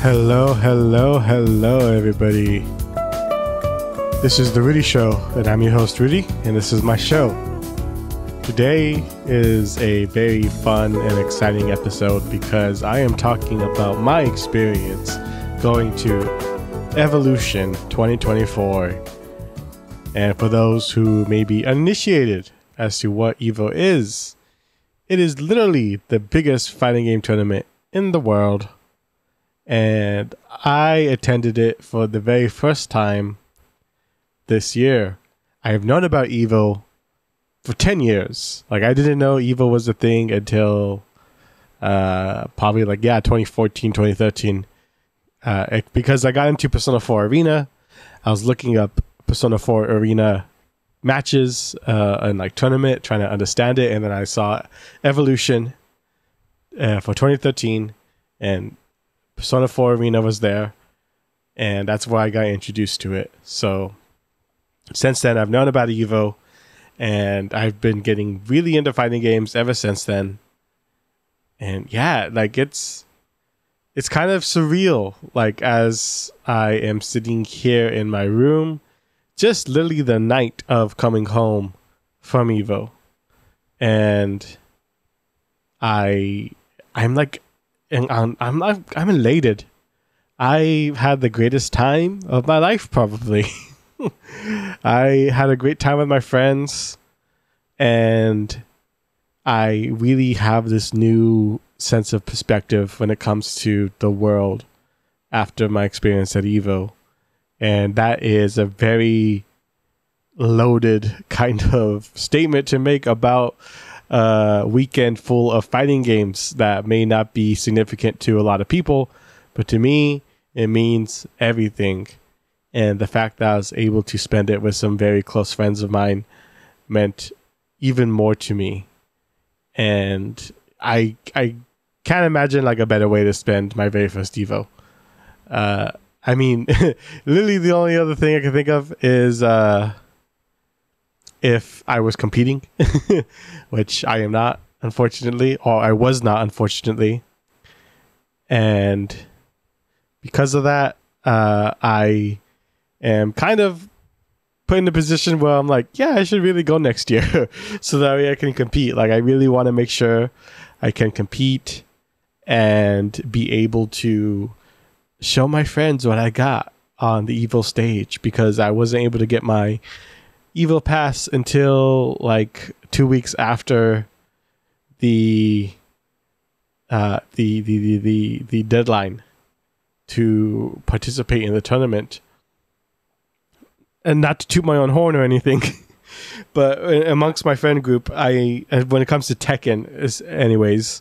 Hello, hello, hello, everybody. This is the Rudy Show, and I'm your host, Rudy, and this is my show. Today is a very fun and exciting episode because I am talking about my experience going to Evolution 2024. And for those who may be uninitiated as to what EVO is, it is literally the biggest fighting game tournament in the world. And I attended it for the very first time this year. I have known about EVO for 10 years. Like, I didn't know EVO was a thing until probably 2014, 2013. Because I got into Persona 4 Arena. I was looking up Persona 4 Arena matches and tournament, trying to understand it. And then I saw Evolution for 2013, and Persona 4 Arena was there, and that's where I got introduced to it. So since then, I've known about EVO, and I've been getting really into fighting games ever since then. And yeah, it's kind of surreal, as I am sitting here in my room, just literally the night of coming home from EVO, and I'm elated. I had the greatest time of my life, probably. I had a great time with my friends, and I really have this new sense of perspective when it comes to the world after my experience at EVO. And that is a very loaded kind of statement to make about a weekend full of fighting games that may not be significant to a lot of people, but to me, it means everything. And the fact that I was able to spend it with some very close friends of mine meant even more to me. And I can't imagine a better way to spend my very first EVO. Literally the only other thing I can think of is if I was competing, which I am not, unfortunately, or I was not, unfortunately. And because of that, I am kind of put in a position where I'm like, yeah, I should really go next year so that way I can compete. I really want to make sure I can compete and be able to show my friends what I got on the EVO stage, because I wasn't able to get my EVO pass until 2 weeks after the deadline to participate in the tournament. And not to toot my own horn or anything, but amongst my friend group, when it comes to Tekken, anyways,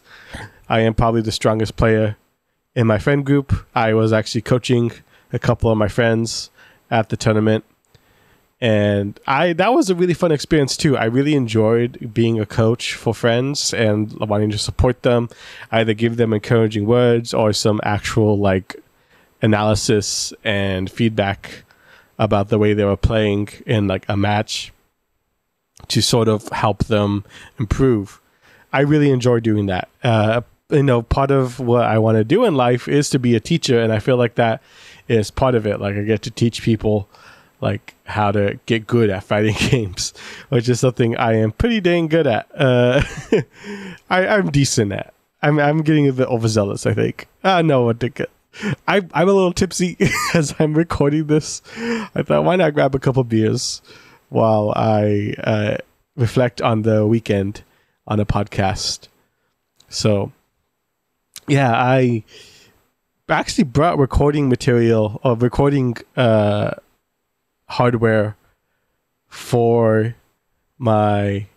I am probably the strongest player in my friend group. I was actually coaching a couple of my friends at the tournament, and that was a really fun experience too. I really enjoyed being a coach for friends and wanting to support them, either give them encouraging words or some actual analysis and feedback about the way they were playing in a match to sort of help them improve. I really enjoy doing that. Part of what I want to do in life is to be a teacher, and I feel like that is part of it. I get to teach people how to get good at fighting games, which is something I am pretty dang good at. I'm decent at. I'm getting a bit overzealous, I think. No, I'm a little tipsy as I'm recording this. I thought, why not grab a couple beers while I reflect on the weekend on a podcast. So yeah, I actually brought recording material or recording hardware for my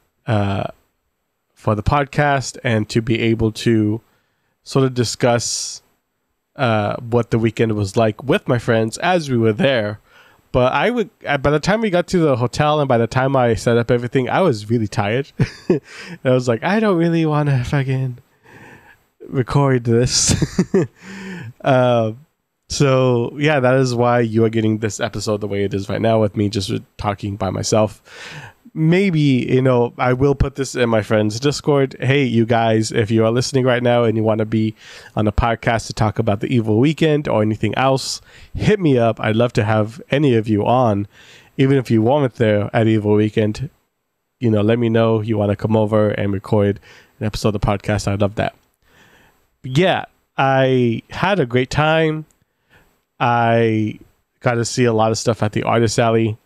for the podcast, and to be able to sort of discuss what the weekend was like with my friends as we were there. But by the time we got to the hotel and by the time I set up everything, I was really tired. And I was like, I don't really want to fucking record this. So yeah, that is why you are getting this episode the way it is right now, with me just talking by myself. maybe, you know, I will put this in my friends' Discord. Hey, you guys, if you are listening right now and you want to be on a podcast to talk about the Evil Weekend or anything else, hit me up. I'd love to have any of you on, even if you weren't there at Evil Weekend. You know, let me know you want to come over and record an episode of the podcast. I'd love that. But yeah, I had a great time. I got to see a lot of stuff at the Artist Alley.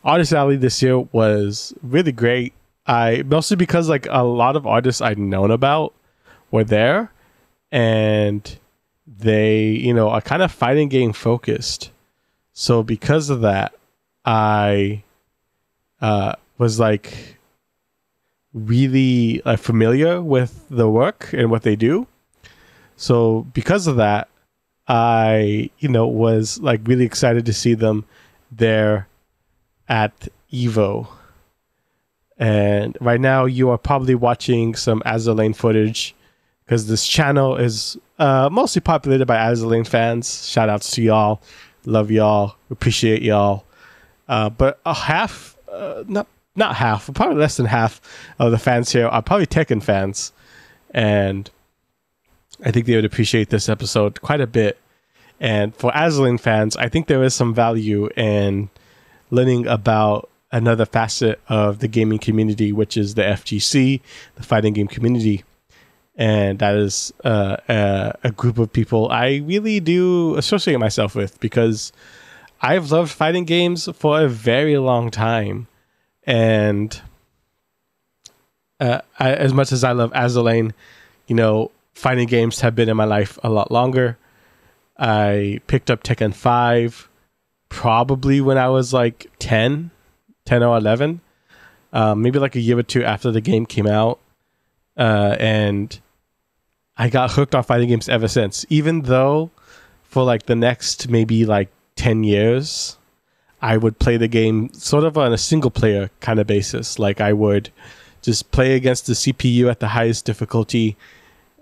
Artist Alley this year was really great. Mostly because like a lot of artists I'd known about were there, and they, you know, are kind of fighting game focused. So because of that, I was like really familiar with the work and what they do. So because of that, I, you know, was like really excited to see them there at Evo. And right now you are probably watching some Azur Lane footage because this channel is mostly populated by Azur Lane fans. Shout outs to y'all. Love y'all. Appreciate y'all. But not half, probably less than half of the fans here are probably Tekken fans. And I think they would appreciate this episode quite a bit. And for Azur Lane fans, I think there is some value in learning about another facet of the gaming community, which is the FGC, the fighting game community. And that is a group of people I really do associate myself with, because I've loved fighting games for a very long time. And as much as I love Azur Lane, you know, fighting games have been in my life a lot longer. I picked up Tekken 5 probably when I was like 10 or 11, maybe like a year or two after the game came out. And I got hooked on fighting games ever since, even though for like the next maybe like 10 years, I would play the game sort of on a single player kind of basis. Like I would just play against the CPU at the highest difficulty.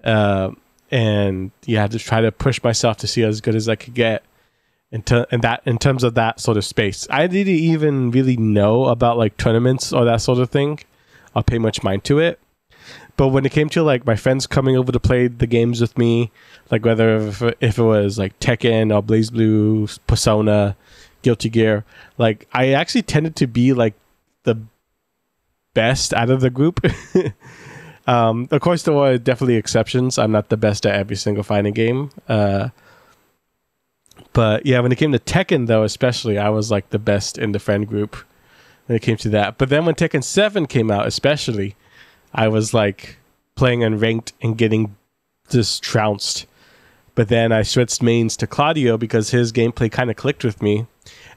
And yeah, just try to push myself to see as good as I could get in terms of that sort of space. I didn't even really know about like tournaments or that sort of thing. I'll pay much mind to it. But when it came to like my friends coming over to play the games with me, like whether if it was like Tekken or BlazBlue, Persona, Guilty Gear, like I actually tended to be like the best out of the group. Of course, there were definitely exceptions. I'm not the best at every single fighting game. But yeah, when it came to Tekken, though, especially, I was like the best in the friend group when it came to that. But then when Tekken 7 came out, especially, I was like playing unranked and getting just trounced. But then I switched mains to Claudio because his gameplay kind of clicked with me.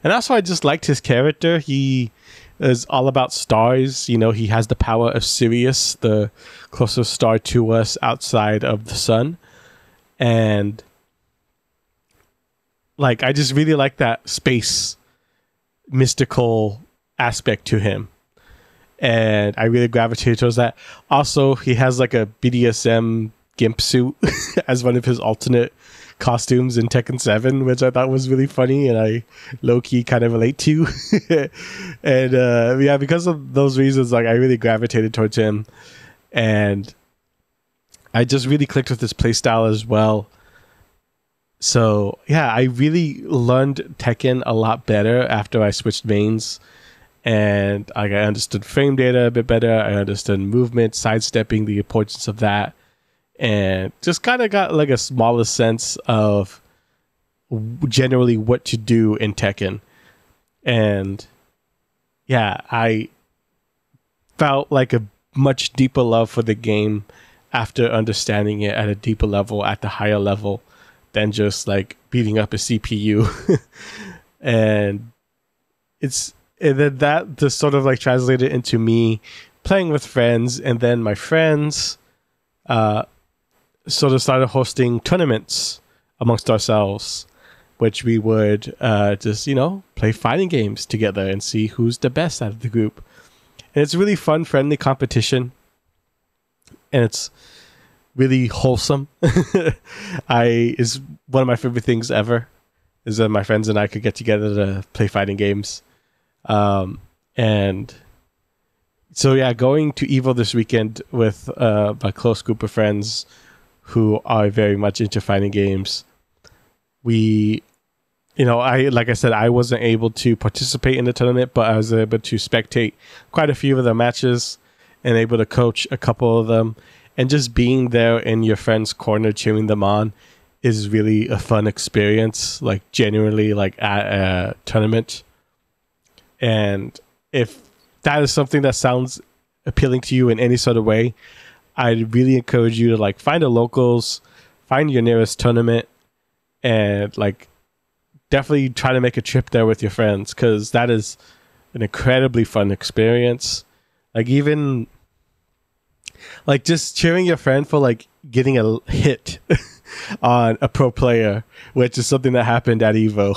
And also, I just liked his character. He is all about stars. You know, he has the power of Sirius, the closest star to us outside of the sun. And like, I just really like that space mystical aspect to him. And I really gravitated towards that. Also, he has like a BDSM gimp suit as one of his alternate costumes in Tekken 7, which I thought was really funny and I low-key kind of relate to. And yeah, because of those reasons, like I really gravitated towards him. And I just really clicked with his playstyle as well. So yeah, I really learned Tekken a lot better after I switched mains. And like, I understood frame data a bit better. I understood movement, sidestepping, the importance of that. And just kind of got like a smaller sense of generally what to do in Tekken. And yeah, I felt like a much deeper love for the game after understanding it at a deeper level, at the higher level, than just like beating up a CPU. And then that just sort of like translated into me playing with friends, and then my friends sort of started hosting tournaments amongst ourselves, which we would just, you know, play fighting games together and see who's the best out of the group. And it's really fun, friendly competition. And it's really wholesome. Is one of my favorite things ever, is that my friends and I could get together to play fighting games. And So yeah, going to Evo this weekend with a close group of friends who are very much into fighting games. We, like I said, I wasn't able to participate in the tournament, but I was able to spectate quite a few of the matches and able to coach a couple of them. And just being there in your friend's corner cheering them on is really a fun experience, like genuinely like at a tournament. And if that is something that sounds appealing to you in any sort of way, I'd really encourage you to like find the locals, find your nearest tournament, and like definitely try to make a trip there with your friends, because that is an incredibly fun experience. Like even like just cheering your friend for like getting a hit on a pro player, which is something that happened at Evo.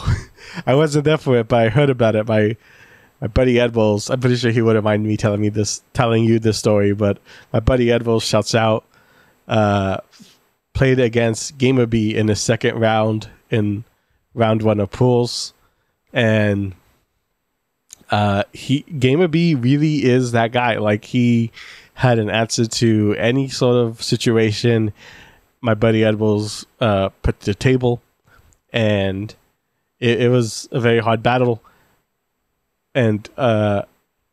I wasn't there for it, but I heard about it. My buddy Ed Wills, I'm pretty sure he wouldn't mind me telling you this story, but my buddy Ed Wills, shouts out, played against Gamer B in the second round in round 1 of pools, and Gamer B really is that guy. Like, he had an answer to any sort of situation my buddy Ed Wills put to the table, and it was a very hard battle. And my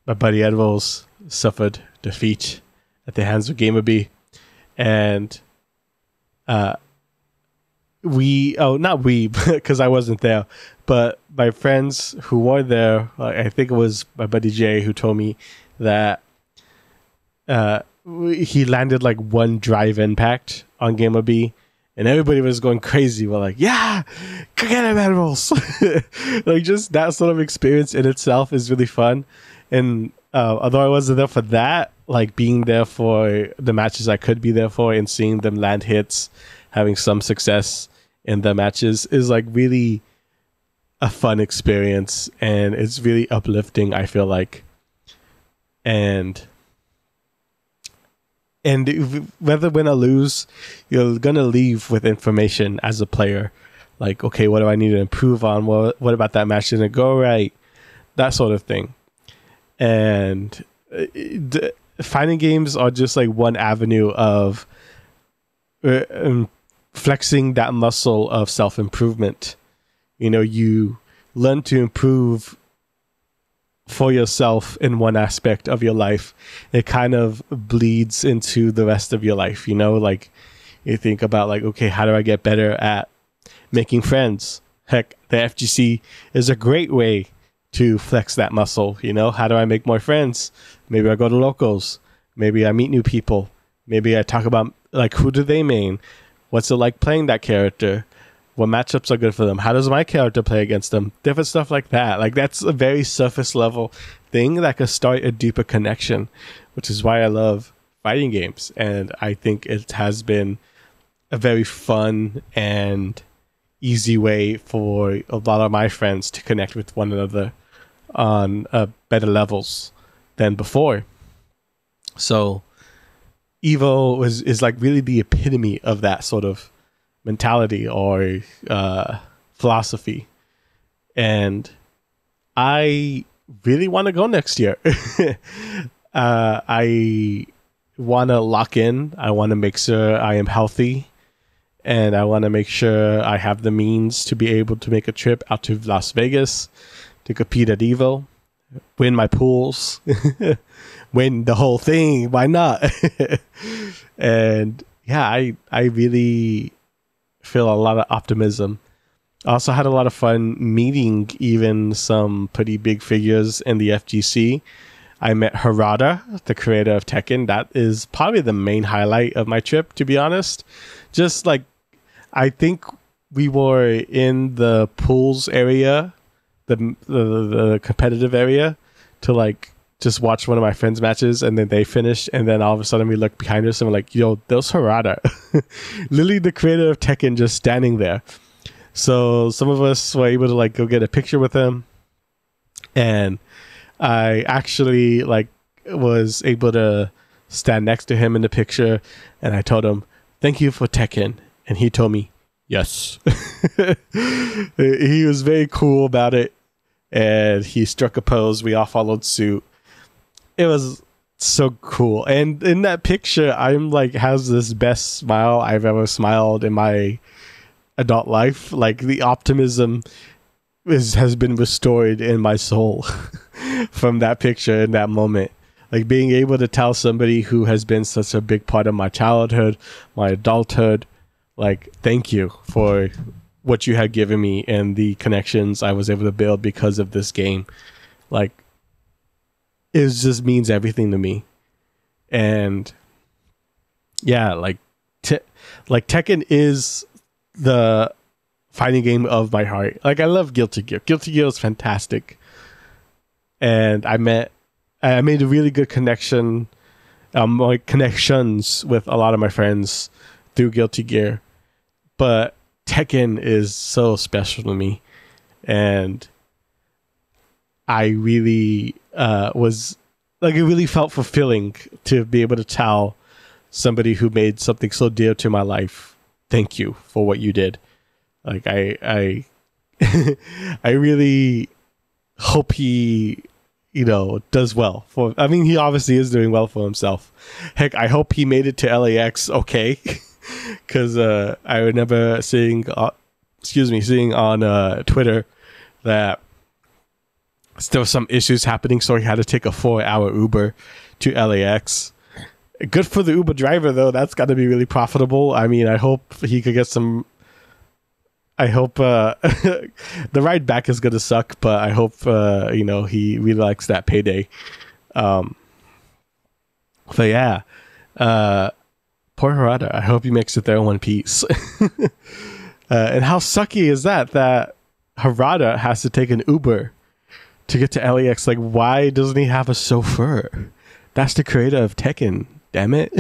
buddy Ed Wills suffered defeat at the hands of Gamer B. And not we, because I wasn't there, but my friends who were there, I think it was my buddy Jay who told me that he landed like 1 drive impact on Gamer B, and everybody was going crazy. We're like, yeah, go get him, Ed Wills. Like, just that sort of experience in itself is really fun. And although I wasn't there for that, like being there for the matches I could be there for and seeing them land hits, having some success in the matches is like really a fun experience, and it's really uplifting, I feel like. And whether win or lose, you're gonna leave with information as a player, like, okay, what do I need to improve on? What about that match didn't go right? That sort of thing. And fighting games are just like one avenue of flexing that muscle of self-improvement. You learn to improve for yourself in one aspect of your life. It kind of bleeds into the rest of your life. Like, you think about like, okay, how do I get better at making friends? Heck, the FGC is a great way to flex that muscle. How do I make more friends? Maybe I go to locals. Maybe I meet new people. Maybe I talk about like, who do they main? What's it like playing that character? What matchups are good for them? How does my character play against them? Different stuff like that. Like, that's a very surface level thing that could start a deeper connection, which is why I love fighting games. And I think it has been a very fun and easy way for a lot of my friends to connect with one another on better levels than before. So Evo is like really the epitome of that sort of mentality or philosophy, and I really want to go next year. I want to lock in. I want to make sure I am healthy, and I want to make sure I have the means to be able to make a trip out to Las Vegas to compete at Evo, win my pools, win the whole thing. Why not? And yeah, I really feel a lot of optimism. I also had a lot of fun meeting even some pretty big figures in the FGC. I met Harada, the creator of Tekken. That is probably the main highlight of my trip, to be honest. Just like, I think we were in the pools area, the competitive area, to like just watch one of my friends' matches, and then they finished, and then all of a sudden we look behind us and we're like, yo, there's Harada. Literally the creator of Tekken just standing there. So some of us were able to like go get a picture with him, and I actually like was able to stand next to him in the picture, and I told him, thank you for Tekken, and he told me yes. He was very cool about it, and he struck a pose. We all followed suit. It was so cool. And in that picture, I'm like, has this best smile I've ever smiled in my adult life. Like the optimism has been restored in my soul from that picture in that moment. Like being able to tell somebody who has been such a big part of my childhood, my adulthood, like, thank you for what you had given me and the connections I was able to build because of this game. Like, it just means everything to me. And yeah, like Tekken is the fighting game of my heart. Like, I love Guilty Gear. Guilty Gear is fantastic. And I made a really good connection, like connections with a lot of my friends through Guilty Gear. But Tekken is so special to me. And I really was like, it really felt fulfilling to be able to tell somebody who made something so dear to my life, thank you for what you did. Like I I really hope he, you know, does well for, I mean, he obviously is doing well for himself. Heck, I hope he made it to LAX okay. Because I remember seeing on Twitter that there were some issues happening, so he had to take a 4-hour Uber to LAX. Good for the Uber driver, though. That's got to be really profitable. I mean, I hope he could get some. I hope the ride back is going to suck, but I hope you know, he really likes that payday. But yeah, poor Harada. I hope he makes it there in one piece. And how sucky is that Harada has to take an Uber to get to LAX? Like, why doesn't he have a chauffeur? That's the creator of Tekken. Damn it.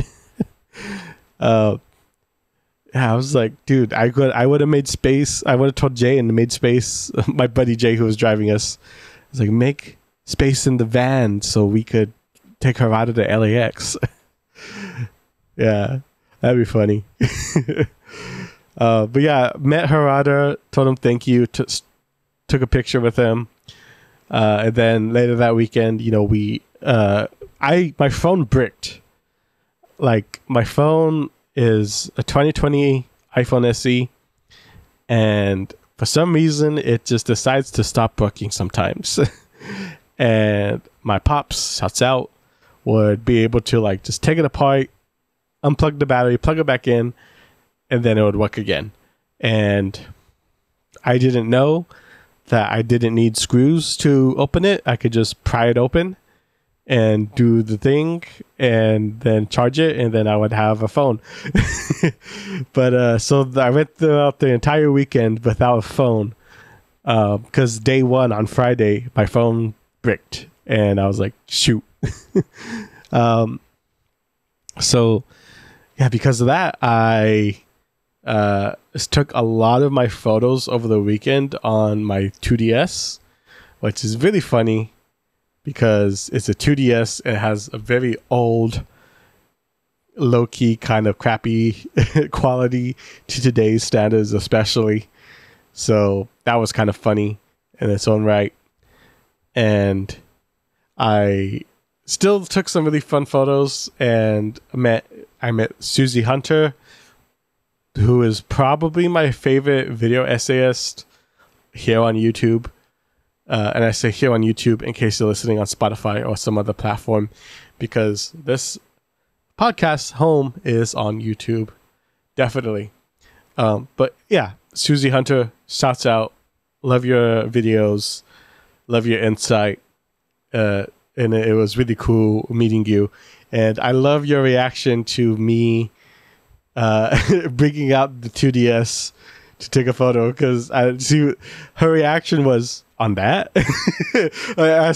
Yeah, I was like, dude, I would have made space. I would have told Jay and made space. My buddy Jay, who was driving us, was like, make space in the van so we could take Harada to LAX. Yeah, that'd be funny. But yeah, met Harada, told him thank you, took a picture with him. And then later that weekend, you know, my phone bricked. Like, my phone is a 2020 iPhone SE, and for some reason it just decides to stop working sometimes. And my pops, shouts out, would be able to like just take it apart, unplug the battery, plug it back in, and then it would work again. And I didn't know that I didn't need screws to open it. I could just pry it open and do the thing and then charge it, and then I would have a phone. But so I went throughout the entire weekend without a phone, because day one on Friday my phone bricked and I was like, shoot. So yeah, because of that, I took a lot of my photos over the weekend on my 2DS, which is really funny because it's a 2DS and it has a very old, low-key kind of crappy quality to today's standards, especially. So that was kind of funny in its own right. And I still took some really fun photos, and I met Susie Hunter, who is probably my favorite video essayist here on YouTube. And I say here on YouTube in case you're listening on Spotify or some other platform, because this podcast home is on YouTube. Definitely. But yeah, Susie Hunter, shouts out. Love your videos. Love your insight. And it was really cool meeting you. And I love your reaction to me bringing out the 2DS to take a photo, because I see her reaction was on that. Well,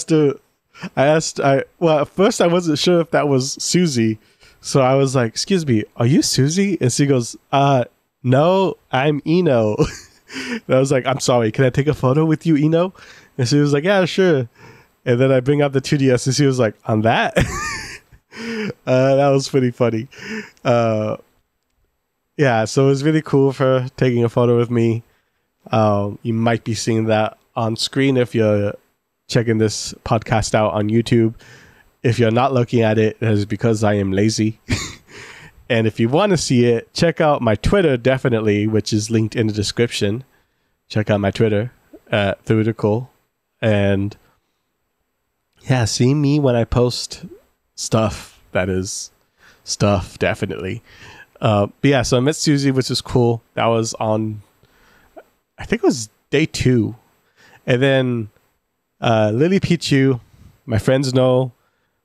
at first I wasn't sure if that was Susie. So I was like, excuse me, are you Susie? And she goes, no, I'm Eno. And I was like, I'm sorry, can I take a photo with you, Eno? And she was like, yeah, sure. And then I bring out the 2DS and she was like, on that? That was pretty funny. Yeah, so it was really cool for taking a photo with me. You might be seeing that on screen if you're checking this podcast out on YouTube. If you're not looking at it, it is because I am lazy. And if you want to see it, check out my Twitter, definitely, which is linked in the description. Check out my Twitter at Theoretical. And yeah, see me when I post stuff. That is stuff, definitely. But yeah, so I met Susie, which is cool. That was on, I think it was day 2. And then Lily Pichu, my friends know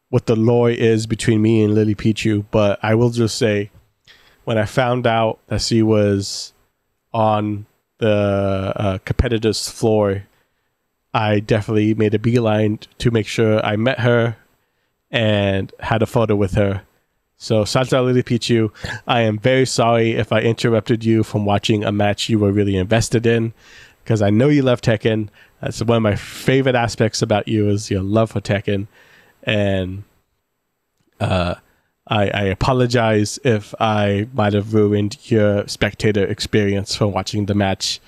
what the lore is between me and Lily Pichu, but I will just say, when I found out that she was on the competitors floor, I definitely made a beeline to make sure I met her and had a photo with her. So shout out Lily Pichu. I am very sorry if I interrupted you from watching a match you were really invested in, because I know you love Tekken. That's one of my favorite aspects about you, is your love for Tekken. And I apologize if I might have ruined your spectator experience from watching the match.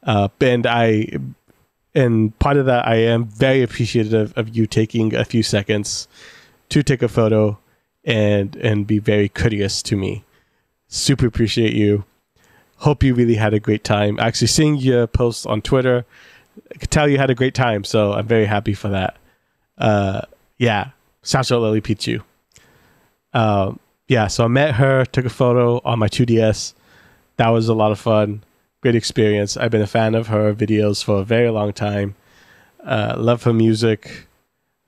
And part of that, I am very appreciative of you taking a few seconds to take a photo and be very courteous to me. Super appreciate you. Hope you really had a great time. Actually, seeing your posts on Twitter, I could tell you had a great time, so I'm very happy for that. Yeah, shout out Lily Pichu. Yeah, so I met her, took a photo on my 2DS. That was a lot of fun. Great experience. I've been a fan of her videos for a very long time. Love her music,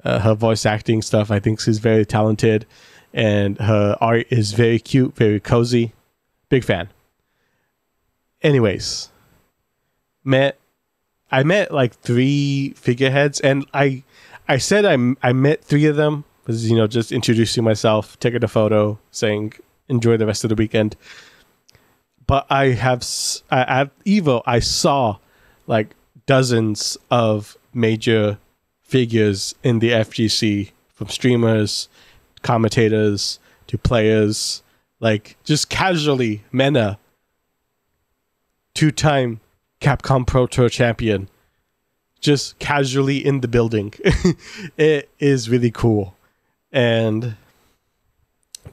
her voice acting stuff. I think she's very talented, and her art is very cute, very cozy. Big fan. Anyways, I met like 3 figureheads, and I said I met 3 of them, was, you know, just introducing myself, taking a photo, saying enjoy the rest of the weekend. But at Evo, I saw like dozens of major figures in the FGC, from streamers, commentators, to players, like just casually. Mena, 2-time Capcom Pro Tour champion, just casually in the building. It is really cool. And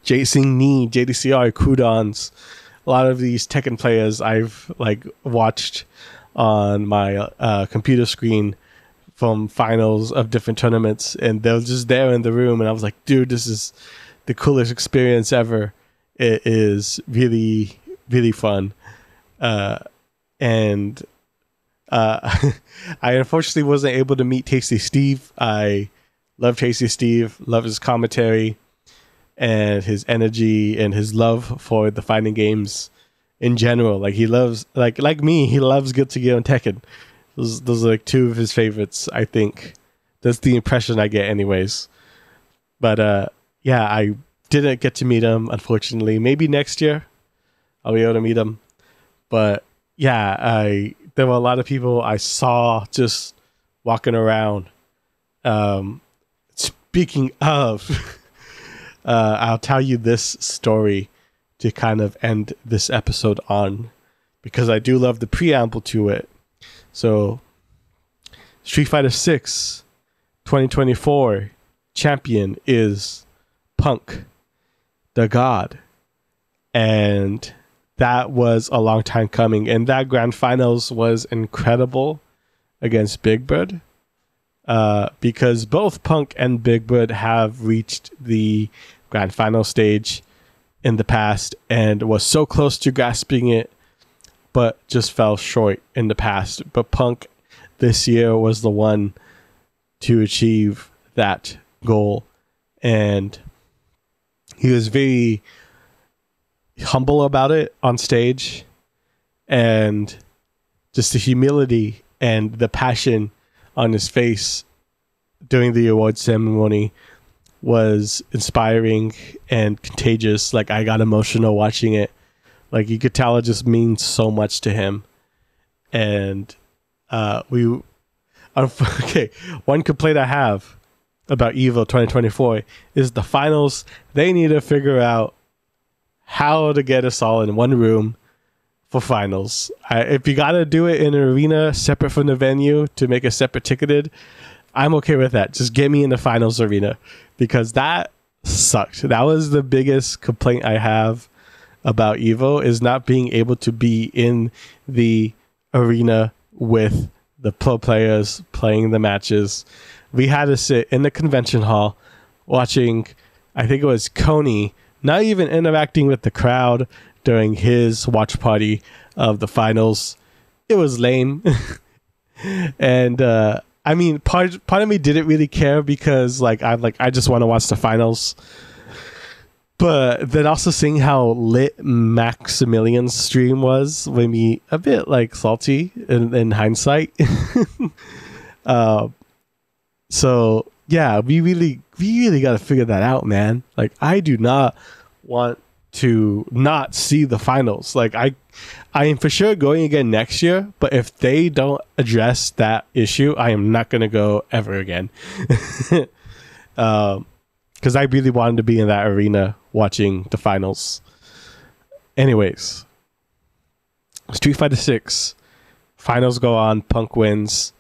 Jason Nee, JDCR, Kudons, a lot of these Tekken players I've like watched on my computer screen from finals of different tournaments, and they're just there in the room, and I was like, dude, this is the coolest experience ever. It is really, really fun. And I unfortunately wasn't able to meet Tasty Steve. I love Tasty Steve, love his commentary and his energy and his love for the fighting games in general. Like, he loves, like me, he loves Guilty Gear and Tekken. Those are like 2 of his favorites, I think. That's the impression I get anyways. But yeah, I didn't get to meet him, unfortunately. Maybe next year I'll be able to meet him. But yeah, there were a lot of people I saw just walking around. Speaking of, I'll tell you this story to kind of end this episode on, because I do love the preamble to it. So, Street Fighter 6 2024 champion is Punk, the God. And that was a long time coming. And that grand finals was incredible against Big Bird. Because both Punk and Big Bird have reached the grand final stage in the past and was so close to grasping it, but just fell short in the past. But Punk this year was the one to achieve that goal, and he was very humble about it on stage, and just the humility and the passion on his face during the award ceremony was inspiring and contagious. Like, I got emotional watching it. Like, you could tell it just means so much to him. And okay, one complaint I have about EVO 2024 is the finals. They need to figure out how to get us all in one room for finals. If you gotta do it in an arena separate from the venue to make a separate ticketed, I'm okay with that. Just get me in the finals arena, because that sucked. That was the biggest complaint I have about Evo, is not being able to be in the arena with the pro players playing the matches. We had to sit in the convention hall watching, I think it was Coney, not even interacting with the crowd during his watch party of the finals. It was lame. And I mean, part of me didn't really care, because I just want to watch the finals. But then also seeing how lit Maximilian's stream was made me a bit like salty in hindsight. So yeah, we really got to figure that out, man. Like, I do not want to not see the finals. Like, I am for sure going again next year, but if they don't address that issue, I am not going to go ever again. Because I really wanted to be in that arena watching the finals. Anyways, Street Fighter 6 finals go on, Punk wins,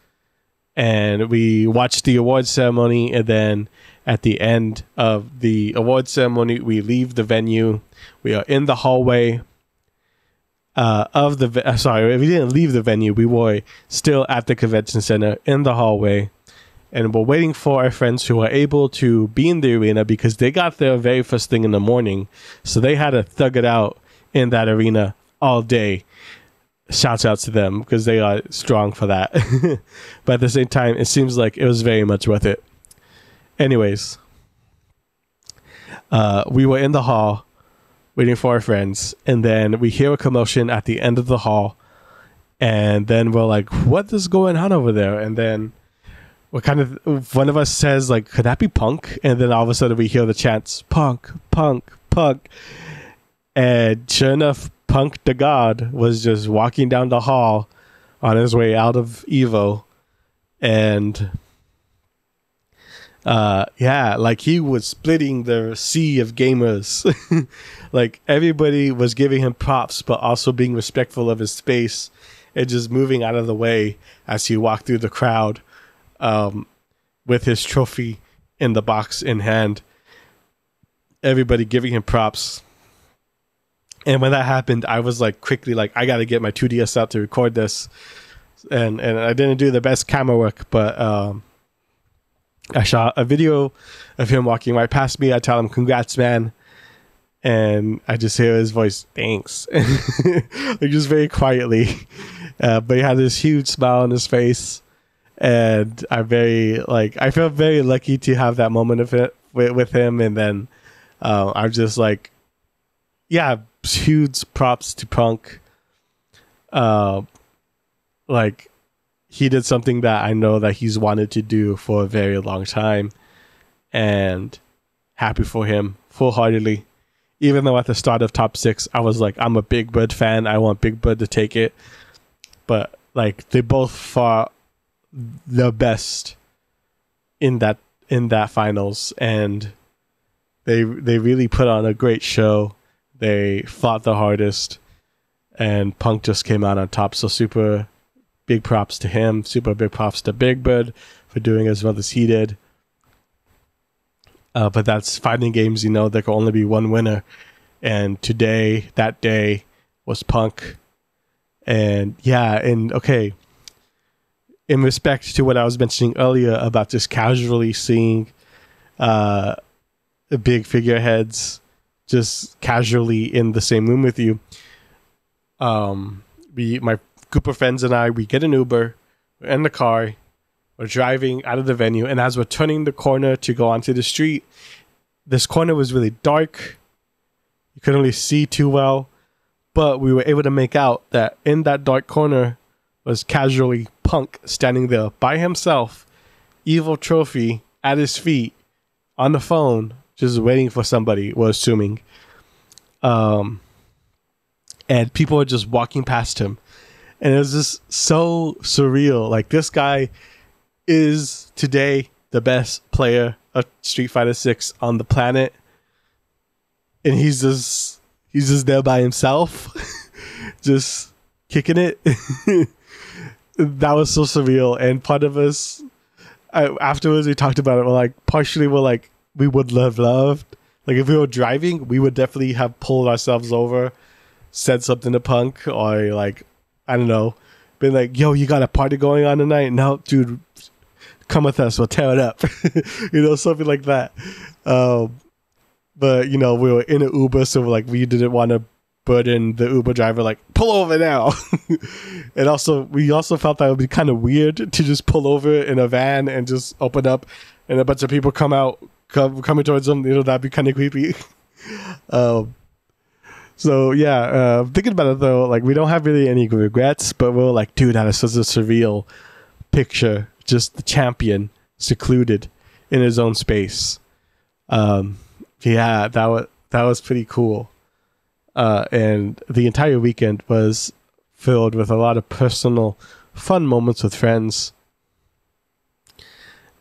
and we watch the award ceremony, and then at the end of the award ceremony, we leave the venue. We are in the hallway of the... sorry, we didn't leave the venue. We were still at the convention center in the hallway. And we're waiting for our friends who are able to be in the arena, because they got there very first thing in the morning. So they had to thug it out in that arena all day. Shouts out to them, because they are strong for that. But at the same time, it seems like it was very much worth it. Anyways, we were in the hall waiting for our friends. And then we hear a commotion at the end of the hall. And then we're like, what is going on over there? And then... one of us says, like, could that be Punk? And then all of a sudden we hear the chants, Punk, Punk, Punk. And sure enough, Punk the God was just walking down the hall on his way out of Evo. And yeah, like, he was splitting the sea of gamers. Like, everybody was giving him props, but also being respectful of his space and just moving out of the way as he walked through the crowd. With his trophy in the box in hand, everybody giving him props. And when that happened, I was like, quickly, like, I got to get my 2DS out to record this. And I didn't do the best camera work, but I shot a video of him walking right past me. I tell him, congrats, man. And I just hear his voice, thanks. Like, just very quietly. But he had this huge smile on his face. And I felt very lucky to have that moment of it with him. And then I'm just like, yeah, huge props to Punk. Like, he did something that I know that he's wanted to do for a very long time, and happy for him full-heartedly. Even though at the start of top 6, I was like, I'm a Big Bird fan. I want Big Bird to take it. But like, they both fought the best in that finals, and they really put on a great show. They fought the hardest, and Punk just came out on top. So super big props to him. Super big props to Big Bird for doing as well as he did. But that's fighting games, you know, there can only be one winner, and that day was Punk. And yeah, and okay, in respect to what I was mentioning earlier about just casually seeing big figureheads just casually in the same room with you, my group of friends and I, we get an Uber, we're in the car, we're driving out of the venue, and as we're turning the corner to go onto the street, this corner was really dark. You couldn't really see too well, but we were able to make out that in that dark corner was casually Punk standing there by himself, Evo trophy at his feet, on the phone, just waiting for somebody, we're assuming. And people are just walking past him. And it was just so surreal. Like, this guy is today the best player of Street Fighter 6 on the planet. And he's just there by himself, just kicking it. That was so surreal. And part of us afterwards we talked about it. We're like, partially we're like, we would have loved, like if we were driving, we would definitely have pulled ourselves over, said something to Punk, or like, I don't know, been like, yo, you got a party going on tonight? No, dude, come with us, we'll tear it up. You know, something like that. But you know, we were in an Uber, so like we didn't want to burden the Uber driver, like, pull over now. And also, we also felt that it would be kind of weird to just pull over in a van and just open up and a bunch of people coming towards them. You know, that'd be kind of creepy. So yeah, thinking about it though, like we don't have really any regrets, but we're like, dude, that is such a surreal picture. Just the champion secluded in his own space. Yeah, that was pretty cool. And the entire weekend was filled with a lot of personal, fun moments with friends.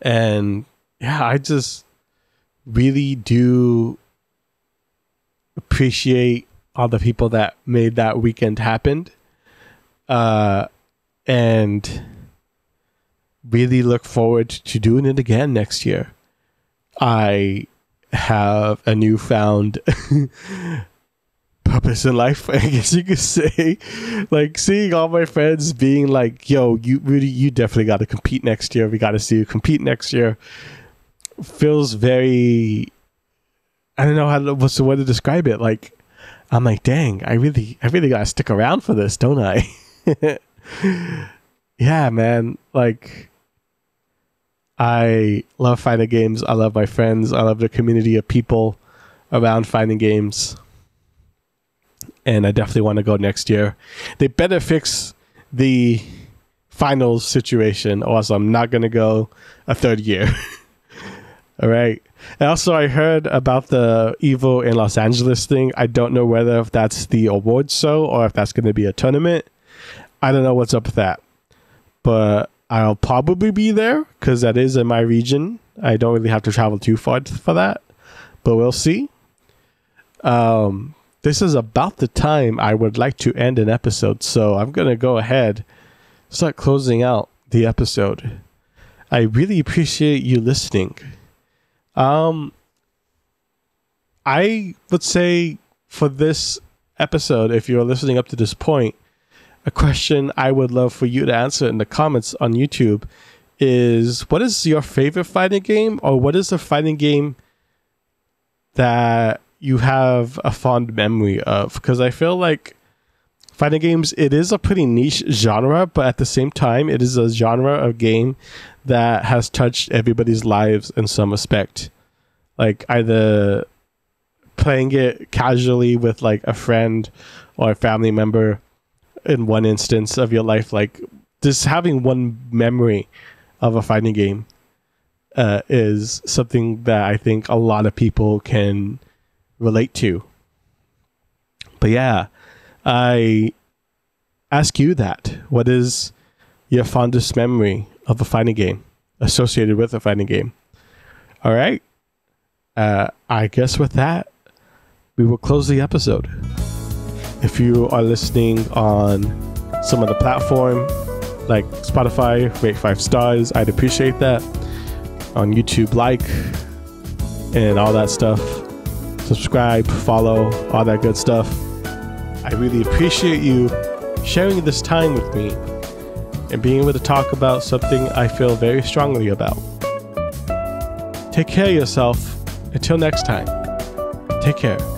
And yeah, I just really do appreciate all the people that made that weekend happen. And really look forward to doing it again next year. I have a newfound purpose in life, I guess you could say. Like seeing all my friends being like, yo, you definitely got to compete next year. We got to see you compete next year. Feels very, I don't know what's the way to describe it. Like, I'm like, dang, I really got to stick around for this, don't I? Yeah, man. Like, I love fighting games. I love my friends. I love the community of people around fighting games. And I definitely want to go next year. They better fix the finals situation, or else I'm not going to go a third year. All right. And also, I heard about the EVO in Los Angeles thing. I don't know whether if that's the awards show or if that's going to be a tournament. I don't know what's up with that. But I'll probably be there because that is in my region. I don't really have to travel too far for that. But we'll see. This is about the time I would like to end an episode. So I'm going to go ahead, start closing out the episode. I really appreciate you listening. I would say for this episode, if you're listening up to this point, a question I would love for you to answer in the comments on YouTube is, what is your favorite fighting game, or what is the fighting game that you have a fond memory of? Because I feel like fighting games, it is a pretty niche genre, but at the same time, it is a genre of game that has touched everybody's lives in some respect. Like either playing it casually with like a friend or a family member in one instance of your life, like just having one memory of a fighting game is something that I think a lot of people can relate to. But yeah, I ask you that. What is your fondest memory of a fighting game associated with a fighting game? All right. I guess with that, we will close the episode. If you are listening on some other platform like Spotify, rate 5 stars. I'd appreciate that. On YouTube, like and all that stuff. Subscribe, follow, all that good stuff. I really appreciate you sharing this time with me and being able to talk about something I feel very strongly about. Take care of yourself. Until next time, take care.